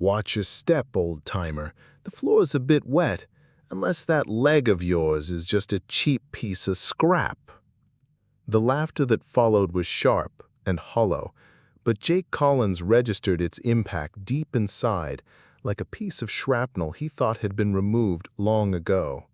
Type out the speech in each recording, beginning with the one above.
Watch your step, old-timer. The floor's a bit wet, unless that leg of yours is just a cheap piece of scrap. The laughter that followed was sharp and hollow, but Jake Collins registered its impact deep inside, like a piece of shrapnel he thought had been removed long ago.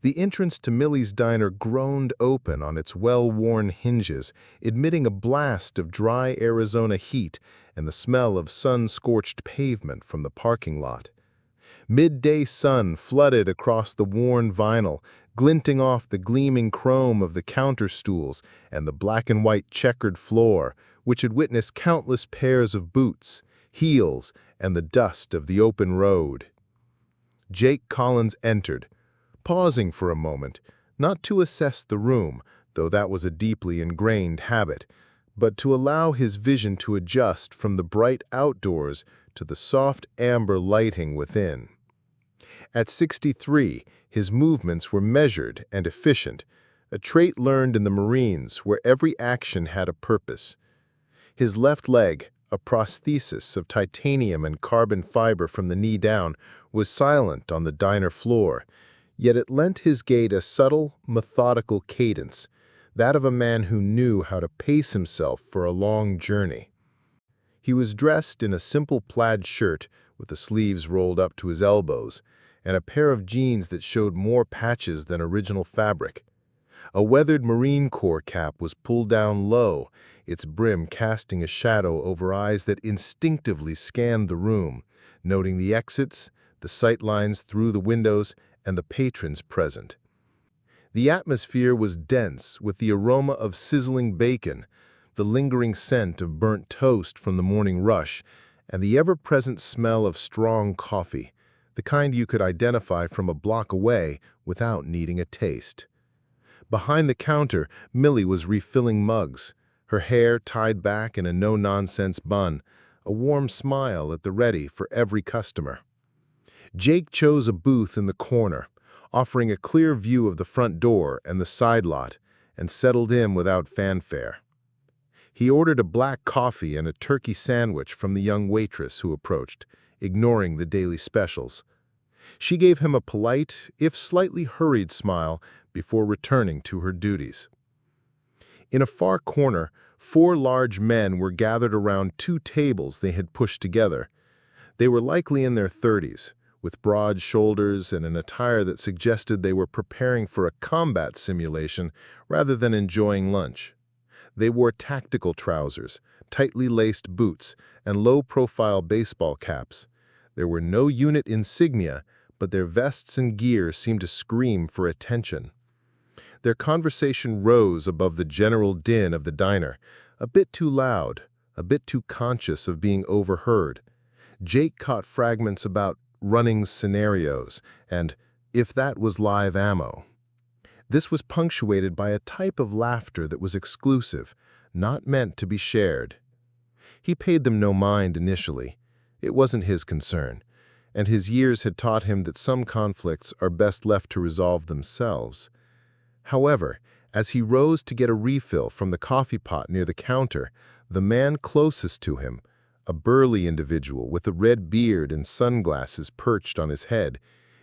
The entrance to Millie's diner groaned open on its well-worn hinges, admitting a blast of dry Arizona heat and the smell of sun-scorched pavement from the parking lot. Midday sun flooded across the worn vinyl, glinting off the gleaming chrome of the counter stools and the black-and-white checkered floor, which had witnessed countless pairs of boots, heels, and the dust of the open road. Jake Collins entered, pausing for a moment, not to assess the room, though that was a deeply ingrained habit, but to allow his vision to adjust from the bright outdoors to the soft amber lighting within. At 63, his movements were measured and efficient, a trait learned in the Marines where every action had a purpose. His left leg, a prosthesis of titanium and carbon fiber from the knee down, was silent on the diner floor, yet it lent his gait a subtle, methodical cadence, that of a man who knew how to pace himself for a long journey. He was dressed in a simple plaid shirt with the sleeves rolled up to his elbows, and a pair of jeans that showed more patches than original fabric. A weathered Marine Corps cap was pulled down low, its brim casting a shadow over eyes that instinctively scanned the room, noting the exits, the sight lines through the windows, and the patrons present. The atmosphere was dense with the aroma of sizzling bacon, the lingering scent of burnt toast from the morning rush, and the ever-present smell of strong coffee, the kind you could identify from a block away without needing a taste. Behind the counter, Millie was refilling mugs, her hair tied back in a no-nonsense bun, a warm smile at the ready for every customer. Jake chose a booth in the corner, offering a clear view of the front door and the side lot, and settled in without fanfare. He ordered a black coffee and a turkey sandwich from the young waitress who approached, ignoring the daily specials. She gave him a polite, if slightly hurried smile before returning to her duties. In a far corner, 4 large men were gathered around 2 tables they had pushed together. They were likely in their 30s, with broad shoulders and an attire that suggested they were preparing for a combat simulation rather than enjoying lunch. They wore tactical trousers, tightly laced boots, and low-profile baseball caps. There were no unit insignia, but their vests and gear seemed to scream for attention. Their conversation rose above the general din of the diner, a bit too loud, a bit too conscious of being overheard. Jake caught fragments about running scenarios and if that was live ammo. This was punctuated by a type of laughter that was exclusive, not meant to be shared. He paid them no mind initially. It wasn't his concern, and his years had taught him that some conflicts are best left to resolve themselves. However, as he rose to get a refill from the coffee pot near the counter, the man closest to him, a burly individual with a red beard and sunglasses perched on his head,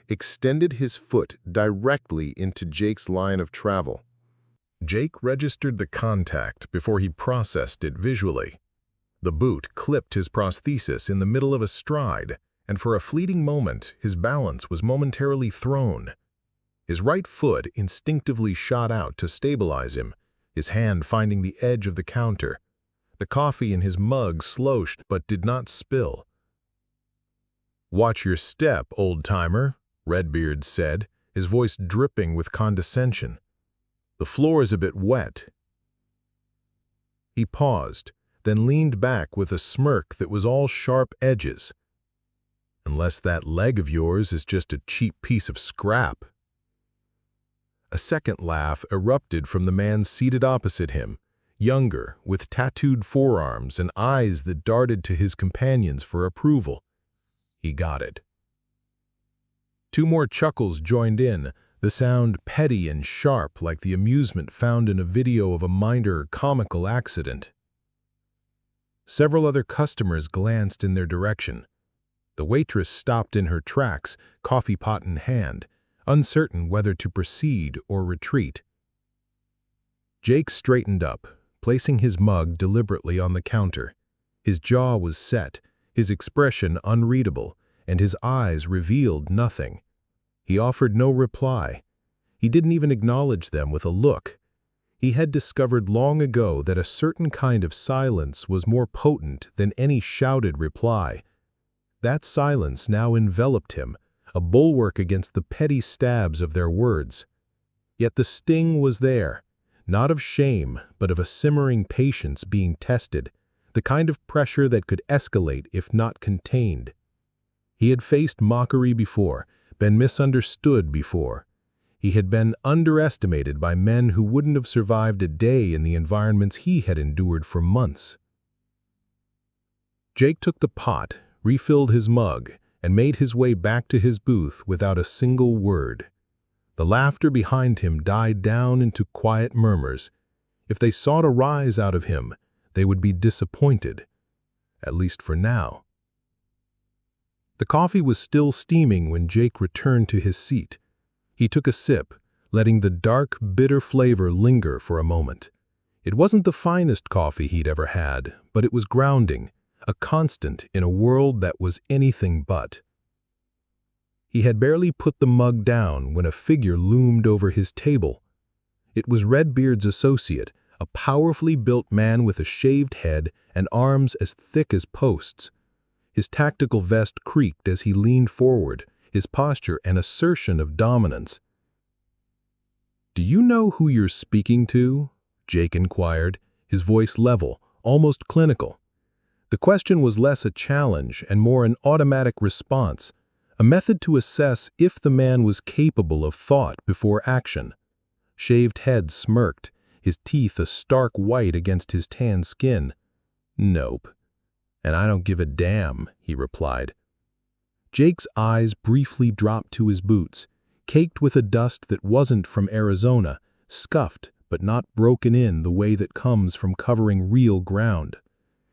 extended his foot directly into Jake's line of travel. Jake registered the contact before he processed it visually. The boot clipped his prosthesis in the middle of a stride, and for a fleeting moment his balance was momentarily thrown. His right foot instinctively shot out to stabilize him, his hand finding the edge of the counter. The coffee in his mug sloshed but did not spill. "Watch your step, old-timer," Redbeard said, his voice dripping with condescension. "The floor is a bit wet." He paused, then leaned back with a smirk that was all sharp edges. "Unless that leg of yours is just a cheap piece of scrap." A second laugh erupted from the man seated opposite him, younger, with tattooed forearms and eyes that darted to his companions for approval. He got it. 2 more chuckles joined in, the sound petty and sharp like the amusement found in a video of a minor comical accident. Several other customers glanced in their direction, The waitress stopped in her tracks, coffee pot in hand, uncertain whether to proceed or retreat. Jake straightened up, placing his mug deliberately on the counter. His jaw was set, his expression unreadable, and his eyes revealed nothing. He offered no reply. He didn't even acknowledge them with a look. He had discovered long ago that a certain kind of silence was more potent than any shouted reply. That silence now enveloped him, a bulwark against the petty stabs of their words. Yet the sting was there, not of shame, but of a simmering patience being tested, the kind of pressure that could escalate if not contained. He had faced mockery before, been misunderstood before. He had been underestimated by men who wouldn't have survived a day in the environments he had endured for months. Jake took the pot, refilled his mug, and made his way back to his booth without a single word. The laughter behind him died down into quiet murmurs. If they sought a rise out of him, they would be disappointed, at least for now. The coffee was still steaming when Jake returned to his seat. He took a sip, letting the dark, bitter flavor linger for a moment. It wasn't the finest coffee he'd ever had, but it was grounding, a constant in a world that was anything but. He had barely put the mug down when a figure loomed over his table. It was Redbeard's associate, a powerfully built man with a shaved head and arms as thick as posts. His tactical vest creaked as he leaned forward, his posture an assertion of dominance. "Do you know who you're speaking to?" Jake inquired, his voice level, almost clinical. The question was less a challenge and more an automatic response, a method to assess if the man was capable of thought before action. Shaved head smirked, his teeth a stark white against his tan skin. "Nope. And I don't give a damn," he replied. Jake's eyes briefly dropped to his boots, caked with a dust that wasn't from Arizona, scuffed but not broken in the way that comes from covering real ground.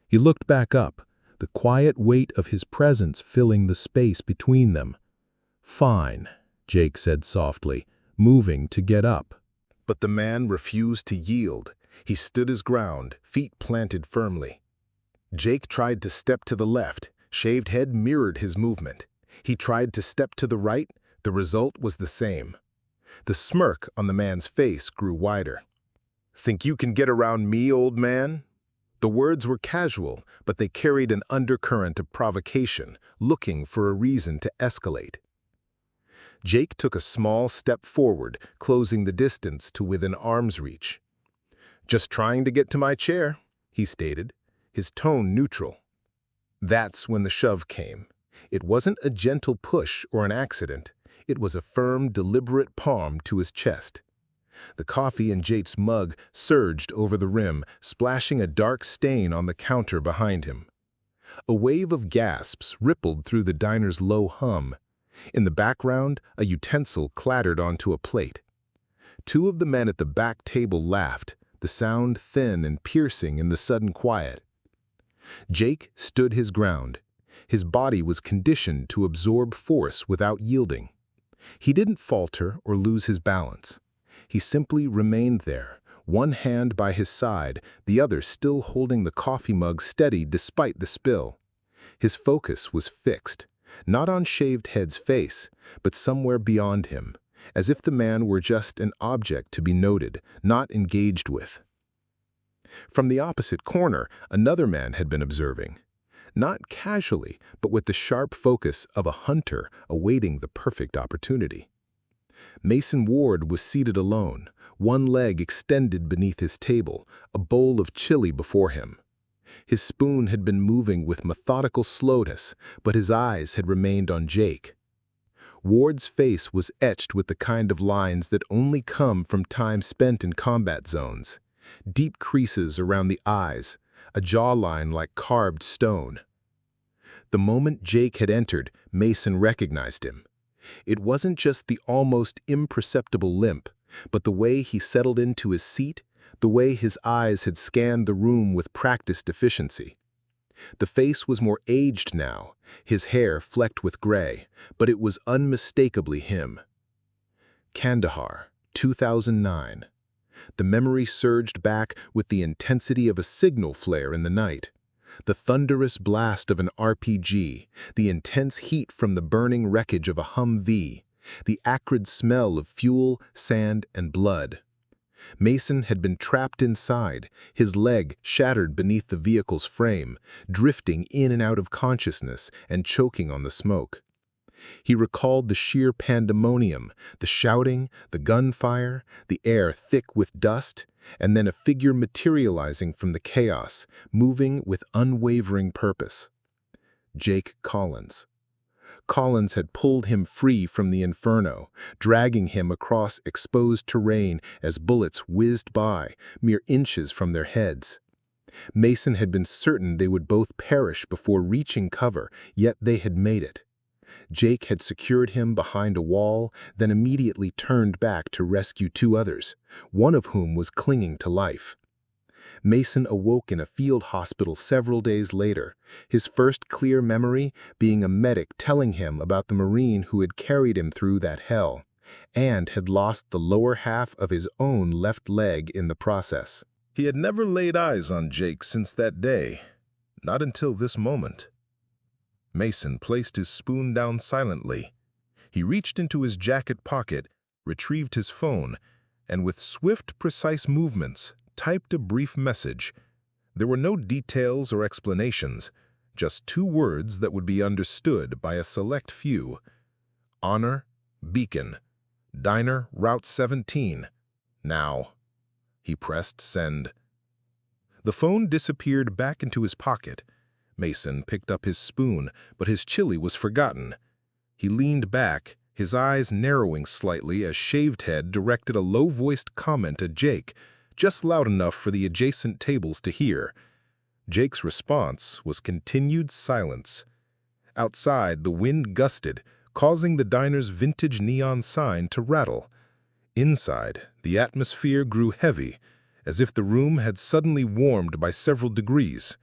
He looked back up, the quiet weight of his presence filling the space between them. "Fine," Jake said softly, moving to get up. But the man refused to yield. He stood his ground, feet planted firmly. Jake tried to step to the left. Shaved head mirrored his movement. He tried to step to the right. The result was the same. The smirk on the man's face grew wider. "Think you can get around me, old man?" The words were casual, but they carried an undercurrent of provocation, looking for a reason to escalate. Jake took a small step forward, closing the distance to within arm's reach. "Just trying to get to my chair," he stated, his tone neutral. That's when the shove came. It wasn't a gentle push or an accident. It was a firm, deliberate palm to his chest. The coffee in Jake's mug surged over the rim, splashing a dark stain on the counter behind him. A wave of gasps rippled through the diner's low hum. In the background, a utensil clattered onto a plate. Two of the men at the back table laughed, the sound thin and piercing in the sudden quiet. Jake stood his ground. His body was conditioned to absorb force without yielding. He didn't falter or lose his balance. He simply remained there, one hand by his side, the other still holding the coffee mug steady despite the spill. His focus was fixed, not on Shaved Head's face, but somewhere beyond him, as if the man were just an object to be noted, not engaged with. From the opposite corner, another man had been observing. Not casually, but with the sharp focus of a hunter awaiting the perfect opportunity. Mason Ward was seated alone, one leg extended beneath his table, a bowl of chili before him. His spoon had been moving with methodical slowness, but his eyes had remained on Jake. Ward's face was etched with the kind of lines that only come from time spent in combat zones. Deep creases around the eyes, a jawline like carved stone. The moment Jake had entered, Mason recognized him. It wasn't just the almost imperceptible limp, but the way he settled into his seat, the way his eyes had scanned the room with practiced efficiency. The face was more aged now, his hair flecked with gray, but it was unmistakably him. Kandahar, 2009. The memory surged back with the intensity of a signal flare in the night. The thunderous blast of an RPG, the intense heat from the burning wreckage of a Humvee, the acrid smell of fuel, sand, and blood. Mason had been trapped inside, his leg shattered beneath the vehicle's frame, drifting in and out of consciousness and choking on the smoke. He recalled the sheer pandemonium, the shouting, the gunfire, the air thick with dust, and then a figure materializing from the chaos, moving with unwavering purpose. Jake Collins. Collins had pulled him free from the inferno, dragging him across exposed terrain as bullets whizzed by, mere inches from their heads. Mason had been certain they would both perish before reaching cover, yet they had made it. Jake had secured him behind a wall, then immediately turned back to rescue two others, one of whom was clinging to life. Mason awoke in a field hospital several days later, his first clear memory being a medic telling him about the Marine who had carried him through that hell, and had lost the lower half of his own left leg in the process. He had never laid eyes on Jake since that day, not until this moment. Mason placed his spoon down silently. He reached into his jacket pocket, retrieved his phone, and with swift, precise movements, typed a brief message. There were no details or explanations, just two words that would be understood by a select few. Honor, Beacon, Diner, Route 17. Now. He pressed send. The phone disappeared back into his pocket. Mason picked up his spoon, but his chili was forgotten. He leaned back, his eyes narrowing slightly as Shaved Head directed a low-voiced comment at Jake, just loud enough for the adjacent tables to hear. Jake's response was continued silence. Outside, the wind gusted, causing the diner's vintage neon sign to rattle. Inside, the atmosphere grew heavy, as if the room had suddenly warmed by several degrees.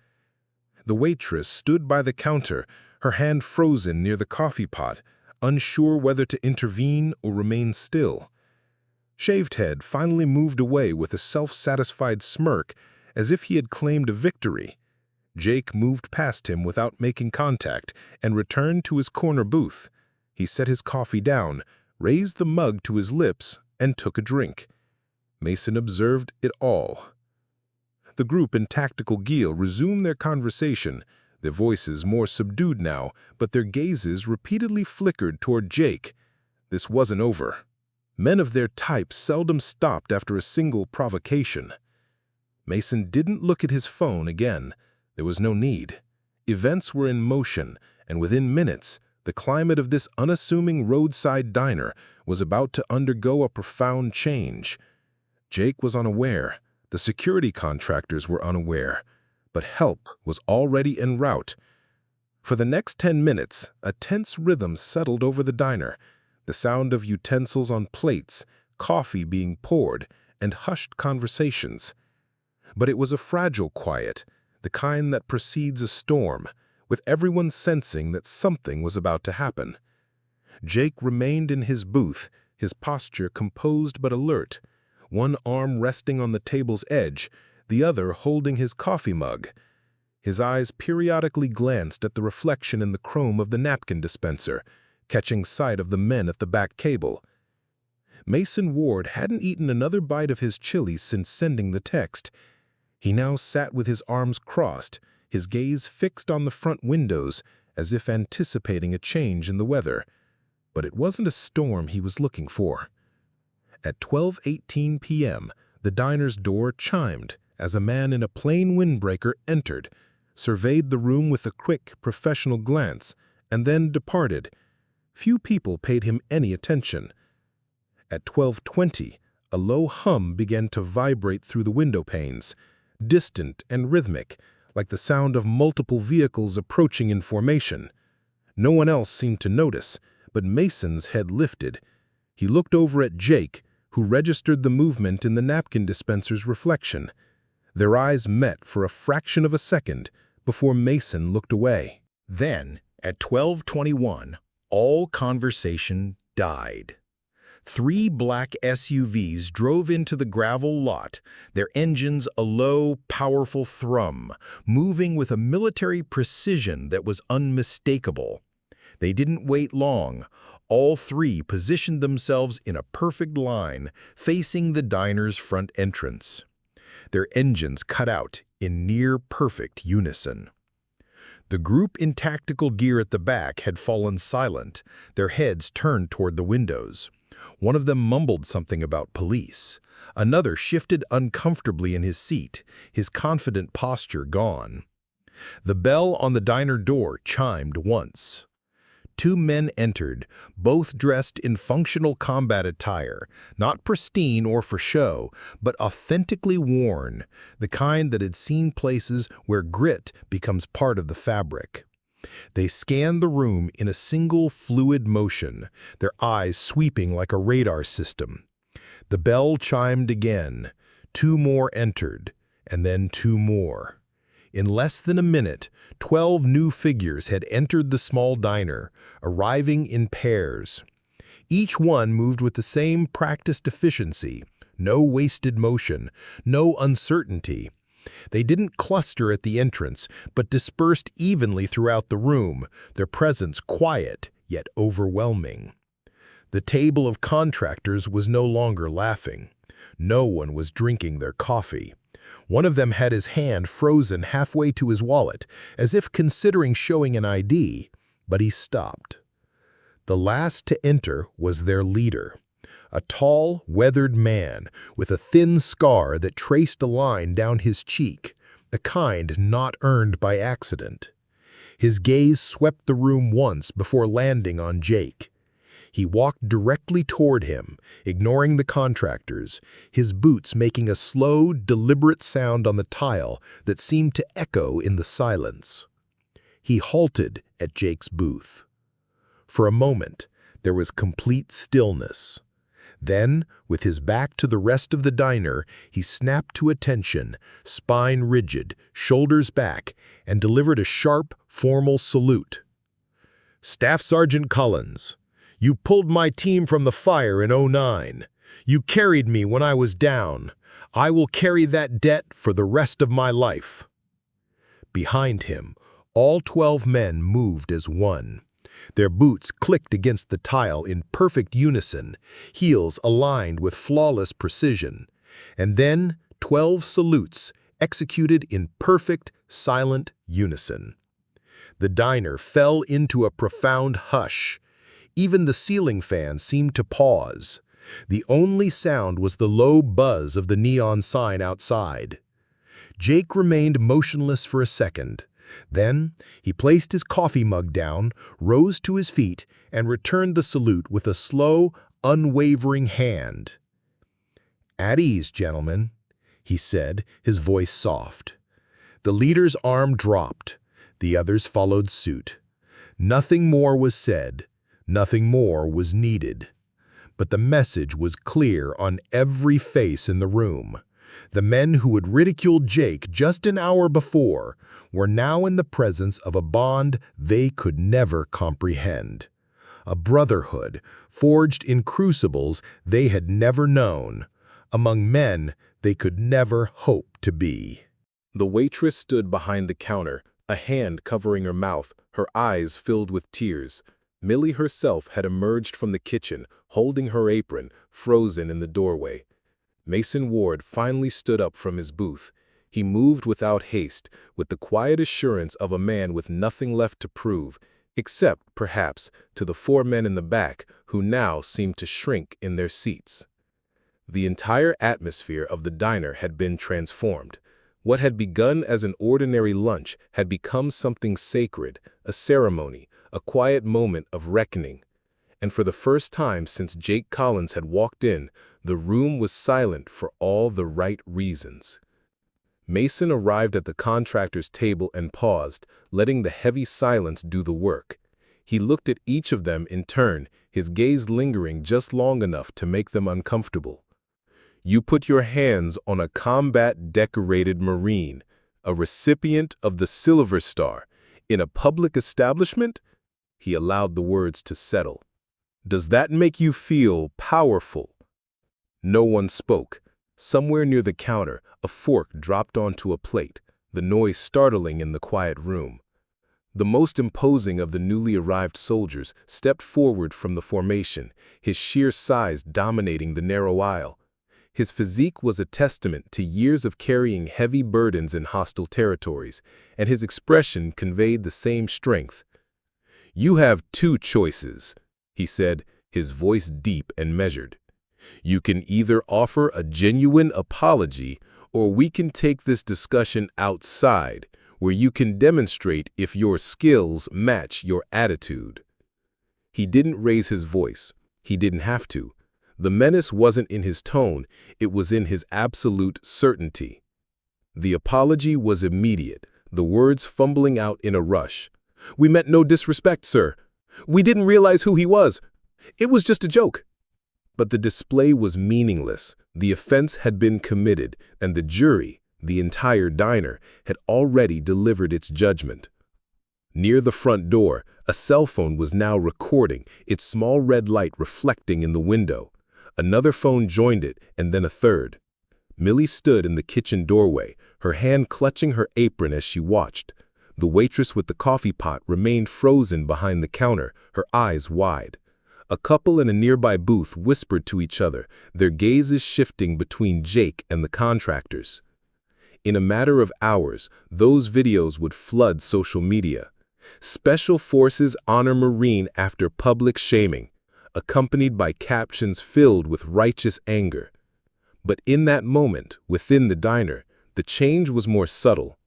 The waitress stood by the counter, her hand frozen near the coffee pot, unsure whether to intervene or remain still. Shaved Head finally moved away with a self-satisfied smirk, as if he had claimed a victory. Jake moved past him without making contact and returned to his corner booth. He set his coffee down, raised the mug to his lips, and took a drink. Mason observed it all. The group in tactical gear resumed their conversation, their voices more subdued now, but their gazes repeatedly flickered toward Jake. This wasn't over. Men of their type seldom stopped after a single provocation. Mason didn't look at his phone again. There was no need. Events were in motion, and within minutes, the climate of this unassuming roadside diner was about to undergo a profound change. Jake was unaware. The security contractors were unaware. But help was already en route. For the next 10 minutes, a tense rhythm settled over the diner. The sound of utensils on plates, coffee being poured, and hushed conversations. But it was a fragile quiet, the kind that precedes a storm, with everyone sensing that something was about to happen. Jake remained in his booth, his posture composed but alert, one arm resting on the table's edge, the other holding his coffee mug. His eyes periodically glanced at the reflection in the chrome of the napkin dispenser, catching sight of the men at the back table. Mason Ward hadn't eaten another bite of his chili since sending the text. He now sat with his arms crossed, his gaze fixed on the front windows, as if anticipating a change in the weather. But it wasn't a storm he was looking for. At 12:18 p.m., the diner's door chimed as a man in a plain windbreaker entered, surveyed the room with a quick, professional glance, and then departed. Few people paid him any attention. At 12:20, a low hum began to vibrate through the window panes, distant and rhythmic, like the sound of multiple vehicles approaching in formation. No one else seemed to notice, but Mason's head lifted. He looked over at Jake, who registered the movement in the napkin dispenser's reflection. Their eyes met for a fraction of a second, before Mason looked away. Then, at 12:21, all conversation died. 3 black SUVs drove into the gravel lot, their engines a low, powerful thrum, moving with a military precision that was unmistakable. They didn't wait long. All 3 positioned themselves in a perfect line, facing the diner's front entrance. Their engines cut out in near-perfect unison. The group in tactical gear at the back had fallen silent, their heads turned toward the windows. One of them mumbled something about police. Another shifted uncomfortably in his seat, his confident posture gone. The bell on the diner door chimed once. 2 men entered, both dressed in functional combat attire, not pristine or for show, but authentically worn, the kind that had seen places where grit becomes part of the fabric. They scanned the room in a single fluid motion, their eyes sweeping like a radar system. The bell chimed again. 2 more entered, and then 2 more. In less than a minute, 12 new figures had entered the small diner, arriving in pairs. Each one moved with the same practiced efficiency, no wasted motion, no uncertainty. They didn't cluster at the entrance, but dispersed evenly throughout the room, their presence quiet yet overwhelming. The table of contractors was no longer laughing. No one was drinking their coffee. One of them had his hand frozen halfway to his wallet, as if considering showing an ID, but he stopped. The last to enter was their leader, a tall, weathered man with a thin scar that traced a line down his cheek, the kind not earned by accident. His gaze swept the room once before landing on Jake. He walked directly toward him, ignoring the contractors, his boots making a slow, deliberate sound on the tile that seemed to echo in the silence. He halted at Jake's booth. For a moment, there was complete stillness. Then, with his back to the rest of the diner, he snapped to attention, spine rigid, shoulders back, and delivered a sharp, formal salute. "Staff Sergeant Collins, you pulled my team from the fire in '09. You carried me when I was down. I will carry that debt for the rest of my life." Behind him, all 12 men moved as one. Their boots clicked against the tile in perfect unison, heels aligned with flawless precision. And then 12 salutes executed in perfect, silent unison. The diner fell into a profound hush. Even the ceiling fan seemed to pause. The only sound was the low buzz of the neon sign outside. Jake remained motionless for a second. Then, he placed his coffee mug down, rose to his feet, and returned the salute with a slow, unwavering hand. "At ease, gentlemen," he said, his voice soft. The leader's arm dropped. The others followed suit. Nothing more was said. Nothing more was needed. But the message was clear on every face in the room. The men who had ridiculed Jake just an hour before were now in the presence of a bond they could never comprehend. A brotherhood forged in crucibles they had never known, among men they could never hope to be. The waitress stood behind the counter, a hand covering her mouth, her eyes filled with tears. Millie herself had emerged from the kitchen, holding her apron, frozen in the doorway. Mason Ward finally stood up from his booth. He moved without haste, with the quiet assurance of a man with nothing left to prove, except, perhaps, to the 4 men in the back who now seemed to shrink in their seats. The entire atmosphere of the diner had been transformed. What had begun as an ordinary lunch had become something sacred, a ceremony, a quiet moment of reckoning. And for the first time since Jake Collins had walked in, the room was silent for all the right reasons. Mason arrived at the contractor's table and paused, letting the heavy silence do the work. He looked at each of them in turn, his gaze lingering just long enough to make them uncomfortable. "You put your hands on a combat-decorated Marine," a recipient of the Silver Star, in a public establishment? He allowed the words to settle. Does that make you feel powerful? No one spoke. Somewhere near the counter, a fork dropped onto a plate, the noise startling in the quiet room. The most imposing of the newly arrived soldiers stepped forward from the formation, his sheer size dominating the narrow aisle. His physique was a testament to years of carrying heavy burdens in hostile territories, and his expression conveyed the same strength. "You have two choices," he said, his voice deep and measured. "You can either offer a genuine apology, or we can take this discussion outside, where you can demonstrate if your skills match your attitude." He didn't raise his voice. He didn't have to. The menace wasn't in his tone, it was in his absolute certainty. The apology was immediate, the words fumbling out in a rush. "We meant no disrespect, sir. We didn't realize who he was. It was just a joke." But the display was meaningless. The offense had been committed, and the jury, the entire diner, had already delivered its judgment. Near the front door, a cell phone was now recording, its small red light reflecting in the window. Another phone joined it, and then a third. Millie stood in the kitchen doorway, her hand clutching her apron as she watched. The waitress with the coffee pot remained frozen behind the counter, her eyes wide. A couple in a nearby booth whispered to each other, their gazes shifting between Jake and the contractors. In a matter of hours, those videos would flood social media. "Special Forces honor Marine after public shaming," accompanied by captions filled with righteous anger. But in that moment, within the diner, the change was more subtle.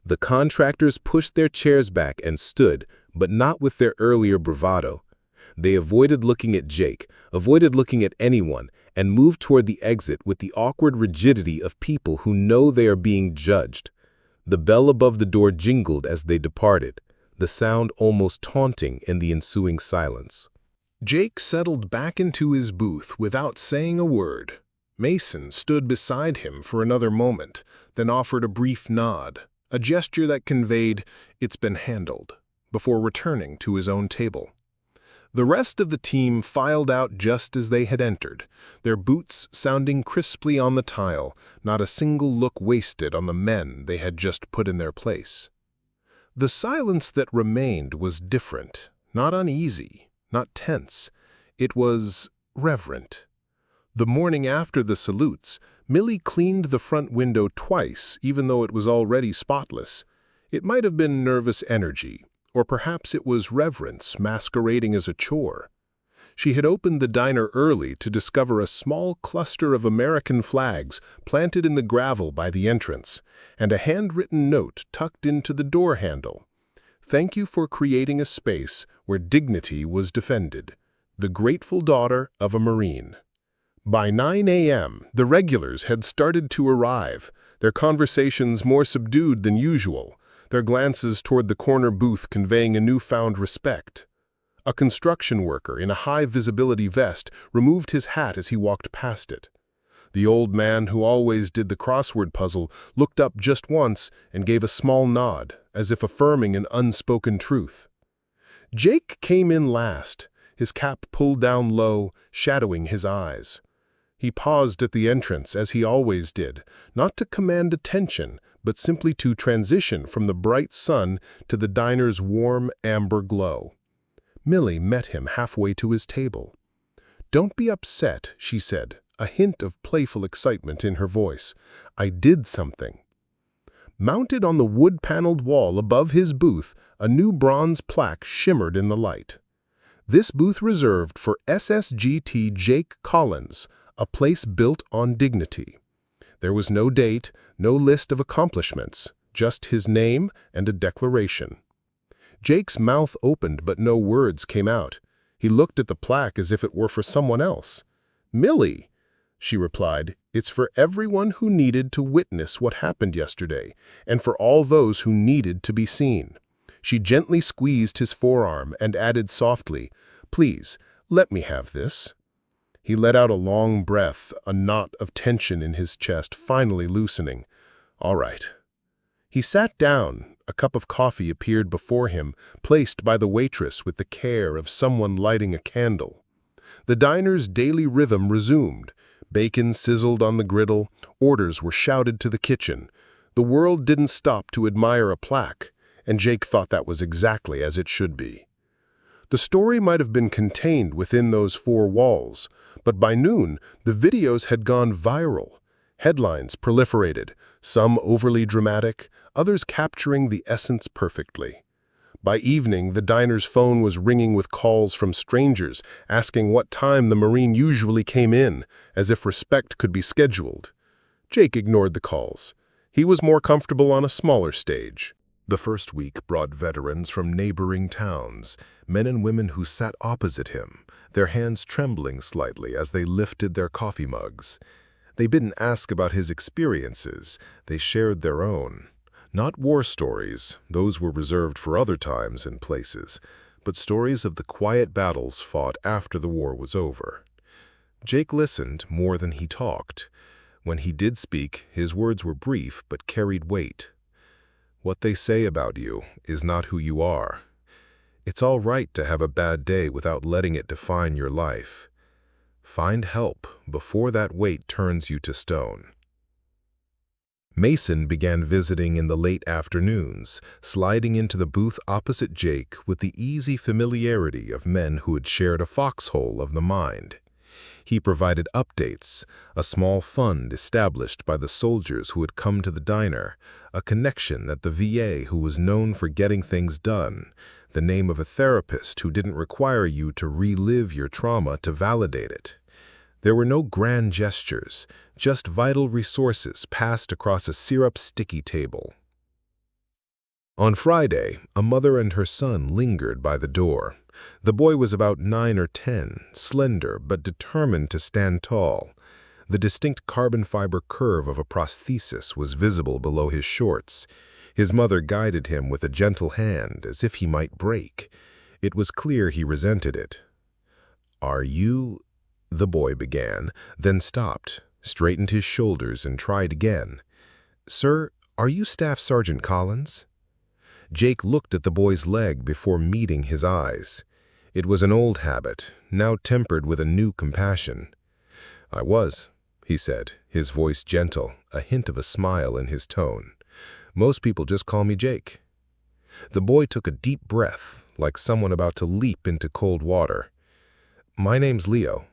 The contractors pushed their chairs back and stood, but not with their earlier bravado. They avoided looking at Jake, avoided looking at anyone, and moved toward the exit with the awkward rigidity of people who know they are being judged. The bell above the door jingled as they departed, the sound almost taunting in the ensuing silence. Jake settled back into his booth without saying a word. Mason stood beside him for another moment, then offered a brief nod, a gesture that conveyed, "It's been handled," before returning to his own table. The rest of the team filed out just as they had entered, their boots sounding crisply on the tile, not a single look wasted on the men they had just put in their place. The silence that remained was different, not uneasy, not tense. It was reverent. The morning after the salutes, Millie cleaned the front window twice, even though it was already spotless. It might have been nervous energy, or perhaps it was reverence masquerading as a chore. She had opened the diner early to discover a small cluster of American flags planted in the gravel by the entrance, and a handwritten note tucked into the door handle. "Thank you for creating a space where dignity was defended. The grateful daughter of a Marine." By 9 a.m., the regulars had started to arrive, their conversations more subdued than usual, their glances toward the corner booth conveying a newfound respect. A construction worker in a high-visibility vest removed his hat as he walked past it. The old man who always did the crossword puzzle looked up just once and gave a small nod, as if affirming an unspoken truth. Jake came in last, his cap pulled down low, shadowing his eyes. He paused at the entrance, as he always did, not to command attention, but simply to transition from the bright sun to the diner's warm amber glow. Millie met him halfway to his table. "Don't be upset," she said, a hint of playful excitement in her voice. "I did something." Mounted on the wood-paneled wall above his booth, a new bronze plaque shimmered in the light. "This booth reserved for SSGT Jake Collins, a place built on dignity." There was no date, no list of accomplishments, just his name and a declaration. Jake's mouth opened, but no words came out. He looked at the plaque as if it were for someone else. "Millie," she replied, "it's for everyone who needed to witness what happened yesterday, and for all those who needed to be seen." She gently squeezed his forearm and added softly, "Please, let me have this." He let out a long breath, a knot of tension in his chest finally loosening. "All right." He sat down. A cup of coffee appeared before him, placed by the waitress with the care of someone lighting a candle. The diner's daily rhythm resumed. Bacon sizzled on the griddle, orders were shouted to the kitchen. The world didn't stop to admire a plaque, and Jake thought that was exactly as it should be. The story might have been contained within those four walls, but by noon, the videos had gone viral. Headlines proliferated, some overly dramatic, others capturing the essence perfectly. By evening, the diner's phone was ringing with calls from strangers asking what time the Marine usually came in, as if respect could be scheduled. Jake ignored the calls. He was more comfortable on a smaller stage. The first week brought veterans from neighboring towns, men and women who sat opposite him, their hands trembling slightly as they lifted their coffee mugs. They didn't ask about his experiences, they shared their own. Not war stories, those were reserved for other times and places, but stories of the quiet battles fought after the war was over. Jake listened more than he talked. When he did speak, his words were brief but carried weight. What they say about you is not who you are. It's all right to have a bad day without letting it define your life. Find help before that weight turns you to stone. Mason began visiting in the late afternoons, sliding into the booth opposite Jake with the easy familiarity of men who had shared a foxhole of the mind. He provided updates, a small fund established by the soldiers who had come to the diner, a connection at the VA who was known for getting things done, the name of a therapist who didn't require you to relive your trauma to validate it. There were no grand gestures, just vital resources passed across a syrup-sticky table. On Friday, a mother and her son lingered by the door. The boy was about 9 or 10, slender but determined to stand tall. The distinct carbon fiber curve of a prosthesis was visible below his shorts. His mother guided him with a gentle hand, as if he might break. It was clear he resented it. "Are you—" the boy began, then stopped, straightened his shoulders and tried again. "Sir, are you Staff Sergeant Collins?" Jake looked at the boy's leg before meeting his eyes. It was an old habit, now tempered with a new compassion. "I was," he said, his voice gentle, a hint of a smile in his tone. "Most people just call me Jake." The boy took a deep breath, like someone about to leap into cold water. "My name's Leo.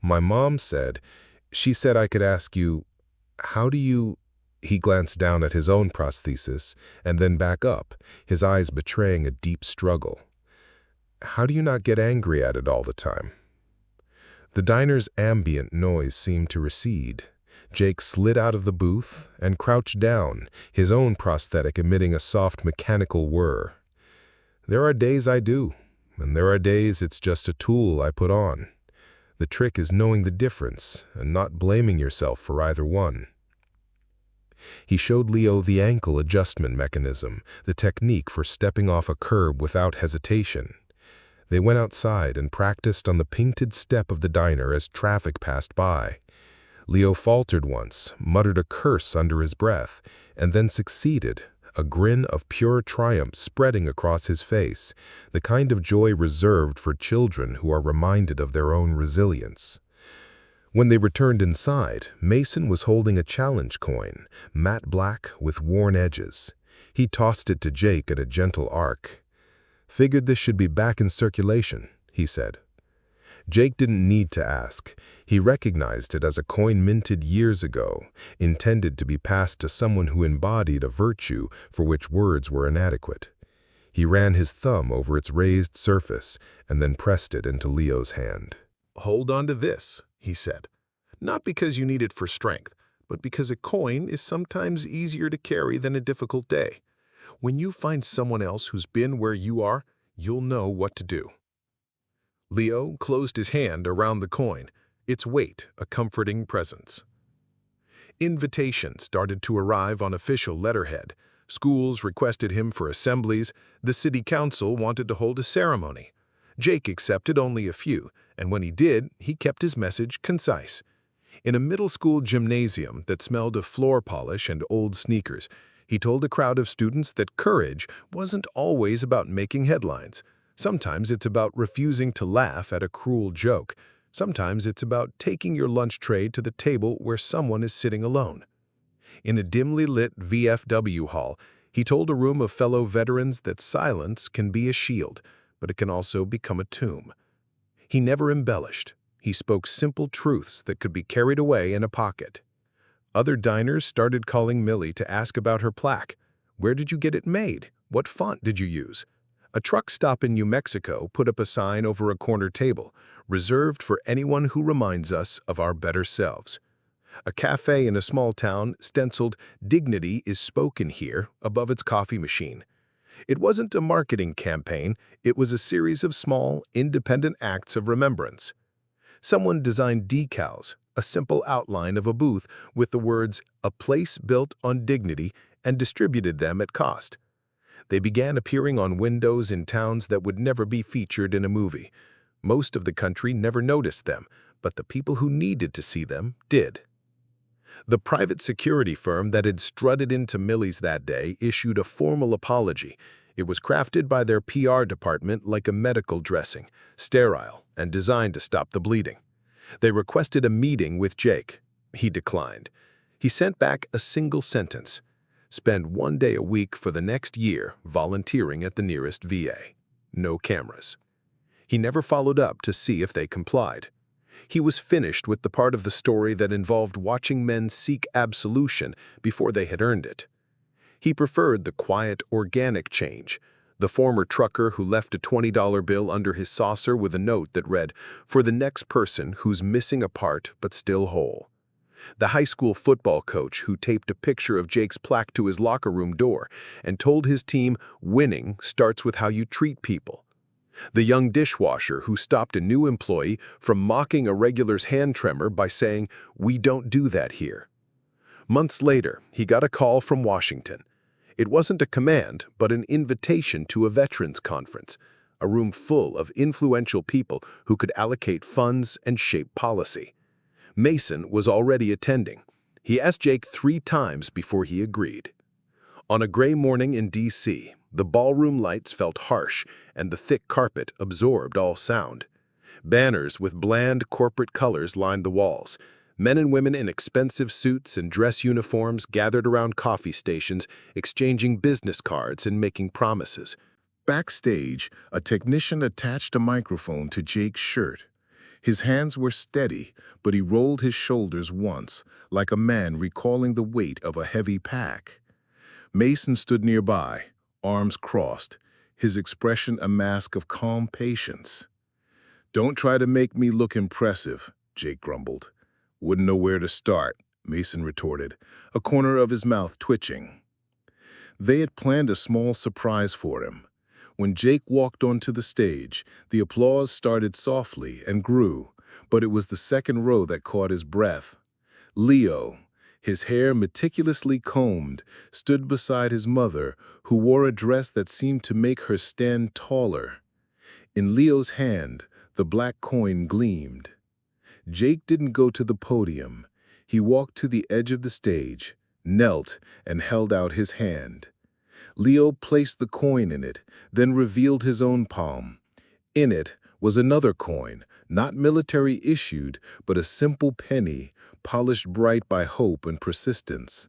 My mom said, she said I could ask you, how do you—" He glanced down at his own prosthesis and then back up, his eyes betraying a deep struggle. "How do you not get angry at it all the time?" The diner's ambient noise seemed to recede. Jake slid out of the booth and crouched down, his own prosthetic emitting a soft mechanical whir. "There are days I do, and there are days it's just a tool I put on. The trick is knowing the difference and not blaming yourself for either one." He showed Leo the ankle adjustment mechanism, the technique for stepping off a curb without hesitation. They went outside and practiced on the painted step of the diner as traffic passed by. Leo faltered once, muttered a curse under his breath, and then succeeded, a grin of pure triumph spreading across his face, the kind of joy reserved for children who are reminded of their own resilience. When they returned inside, Mason was holding a challenge coin, matte black with worn edges. He tossed it to Jake at a gentle arc. "Figured this should be back in circulation," he said. Jake didn't need to ask. He recognized it as a coin minted years ago, intended to be passed to someone who embodied a virtue for which words were inadequate. He ran his thumb over its raised surface and then pressed it into Leo's hand. "Hold on to this," he said. "Not because you need it for strength, but because a coin is sometimes easier to carry than a difficult day. When you find someone else who's been where you are, you'll know what to do." Leo closed his hand around the coin, its weight a comforting presence. Invitations started to arrive on official letterhead. Schools requested him for assemblies. The city council wanted to hold a ceremony. Jake accepted only a few, and when he did, he kept his message concise. In a middle school gymnasium that smelled of floor polish and old sneakers, He told a crowd of students that courage wasn't always about making headlines. Sometimes it's about refusing to laugh at a cruel joke. Sometimes it's about taking your lunch tray to the table where someone is sitting alone. In a dimly lit VFW hall, he told a room of fellow veterans that silence can be a shield, but it can also become a tomb. He never embellished. He spoke simple truths that could be carried away in a pocket. Other diners started calling Millie to ask about her plaque. Where did you get it made? What font did you use? A truck stop in New Mexico put up a sign over a corner table, reserved for anyone who reminds us of our better selves. A cafe in a small town stenciled, "Dignity is spoken here," above its coffee machine. It wasn't a marketing campaign, it was a series of small, independent acts of remembrance. Someone designed decals, a simple outline of a booth with the words, "A place built on dignity," and distributed them at cost. They began appearing on windows in towns that would never be featured in a movie. Most of the country never noticed them, but the people who needed to see them did. The private security firm that had strutted into Millie's that day issued a formal apology. It was crafted by their PR department like a medical dressing, sterile and designed to stop the bleeding. They requested a meeting with Jake. He declined. He sent back a single sentence: spend 1 day a week for the next year volunteering at the nearest VA. No cameras. He never followed up to see if they complied. He was finished with the part of the story that involved watching men seek absolution before they had earned it. He preferred the quiet, organic change, the former trucker who left a $20 bill under his saucer with a note that read, "For the next person who's missing a part but still whole." The high school football coach who taped a picture of Jake's plaque to his locker room door and told his team, "Winning starts with how you treat people." The young dishwasher who stopped a new employee from mocking a regular's hand tremor by saying, "We don't do that here." Months later, he got a call from Washington. It wasn't a command, but an invitation to a veterans conference, a room full of influential people who could allocate funds and shape policy. Mason was already attending. He asked Jake 3 times before he agreed. On a gray morning in D.C., the ballroom lights felt harsh and the thick carpet absorbed all sound. Banners with bland corporate colors lined the walls. Men and women in expensive suits and dress uniforms gathered around coffee stations, exchanging business cards and making promises. Backstage, a technician attached a microphone to Jake's shirt. His hands were steady, but he rolled his shoulders once, like a man recalling the weight of a heavy pack. Mason stood nearby, arms crossed, his expression a mask of calm patience. "Don't try to make me look impressive," Jake grumbled. "Wouldn't know where to start," Mason retorted, a corner of his mouth twitching. They had planned a small surprise for him. When Jake walked onto the stage, the applause started softly and grew, but it was the second row that caught his breath. Leo, his hair meticulously combed, stood beside his mother, who wore a dress that seemed to make her stand taller. In Leo's hand, the black coin gleamed. Jake didn't go to the podium. He walked to the edge of the stage, knelt, and held out his hand. Leo placed the coin in it, then revealed his own palm. In it was another coin, not military issued, but a simple penny, polished bright by hope and persistence.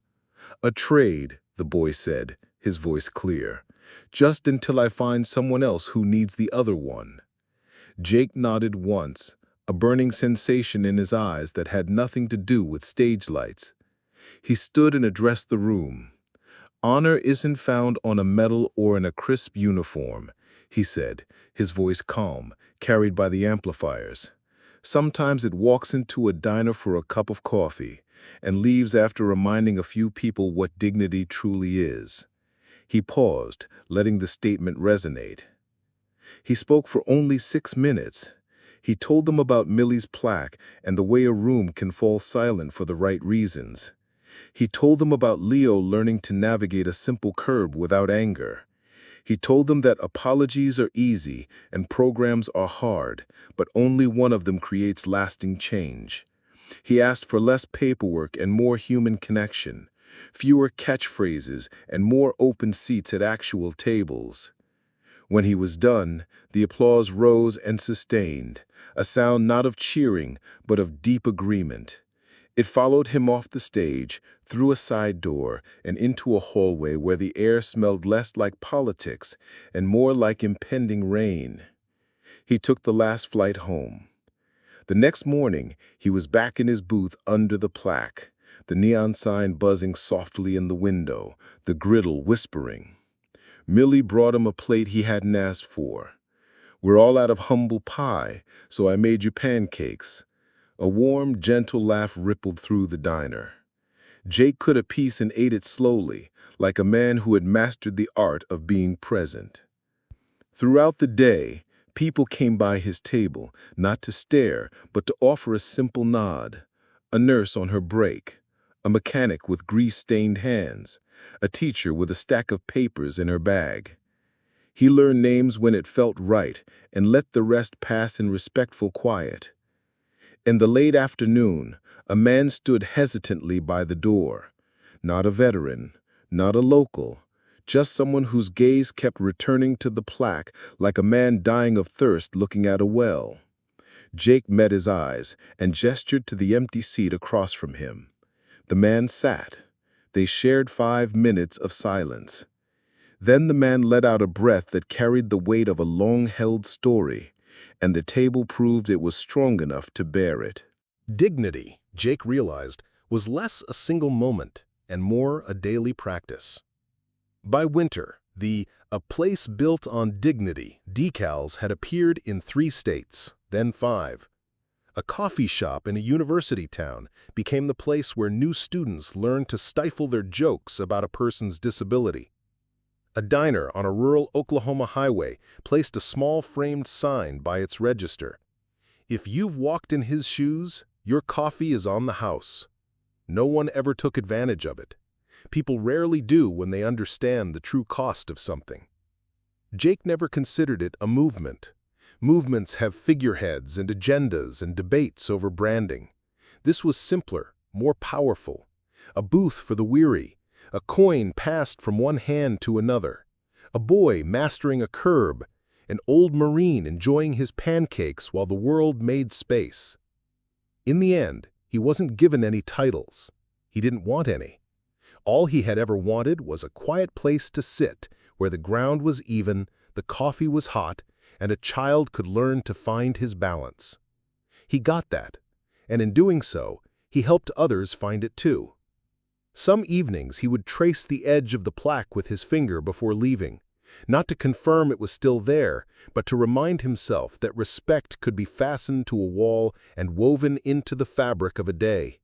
"A trade," the boy said, his voice clear, "just until I find someone else who needs the other one." Jake nodded once, a burning sensation in his eyes that had nothing to do with stage lights. He stood and addressed the room. "Honor isn't found on a medal or in a crisp uniform," he said, his voice calm, carried by the amplifiers. "Sometimes it walks into a diner for a cup of coffee and leaves after reminding a few people what dignity truly is." He paused, letting the statement resonate. He spoke for only 6 minutes. He told them about Millie's plaque and the way a room can fall silent for the right reasons. He told them about Leo learning to navigate a simple curb without anger. He told them that apologies are easy and programs are hard, but only one of them creates lasting change. He asked for less paperwork and more human connection, fewer catchphrases, and more open seats at actual tables. When he was done, the applause rose and sustained, a sound not of cheering, but of deep agreement. It followed him off the stage, through a side door, and into a hallway where the air smelled less like politics and more like impending rain. He took the last flight home. The next morning, he was back in his booth under the plaque, the neon sign buzzing softly in the window, the griddle whispering. Millie brought him a plate he hadn't asked for. "We're all out of humble pie, so I made you pancakes." A warm, gentle laugh rippled through the diner. Jake cut a piece and ate it slowly, like a man who had mastered the art of being present. Throughout the day, people came by his table, not to stare, but to offer a simple nod. A nurse on her break, a mechanic with grease-stained hands, a teacher with a stack of papers in her bag. He learned names when it felt right and let the rest pass in respectful quiet. In the late afternoon, a man stood hesitantly by the door. Not a veteran, not a local, just someone whose gaze kept returning to the plaque like a man dying of thirst looking at a well. Jake met his eyes and gestured to the empty seat across from him. The man sat. They shared 5 minutes of silence. Then the man let out a breath that carried the weight of a long-held story, and the table proved it was strong enough to bear it. Dignity, Jake realized, was less a single moment and more a daily practice. By winter, the "A Place Built on Dignity" decals had appeared in 3 states, then 5. A coffee shop in a university town became the place where new students learned to stifle their jokes about a person's disability. A diner on a rural Oklahoma highway placed a small framed sign by its register. "If you've walked in his shoes, your coffee is on the house." No one ever took advantage of it. People rarely do when they understand the true cost of something. Jake never considered it a movement. Movements have figureheads and agendas and debates over branding. This was simpler, more powerful. A booth for the weary, a coin passed from one hand to another, a boy mastering a curb, an old Marine enjoying his pancakes while the world made space. In the end, he wasn't given any titles. He didn't want any. All he had ever wanted was a quiet place to sit, where the ground was even, the coffee was hot, and a child could learn to find his balance. He got that, and in doing so, he helped others find it too. Some evenings he would trace the edge of the plaque with his finger before leaving, not to confirm it was still there, but to remind himself that respect could be fastened to a wall and woven into the fabric of a day.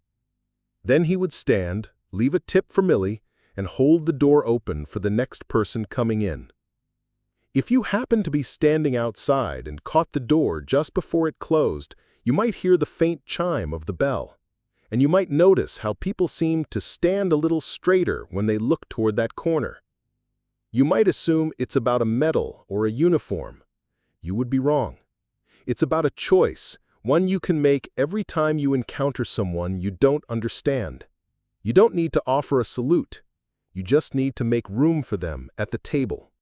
Then he would stand, leave a tip for Millie, and hold the door open for the next person coming in. If you happened to be standing outside and caught the door just before it closed, you might hear the faint chime of the bell, and you might notice how people seemed to stand a little straighter when they looked toward that corner. You might assume it's about a medal or a uniform. You would be wrong. It's about a choice, one you can make every time you encounter someone you don't understand. You don't need to offer a salute. You just need to make room for them at the table.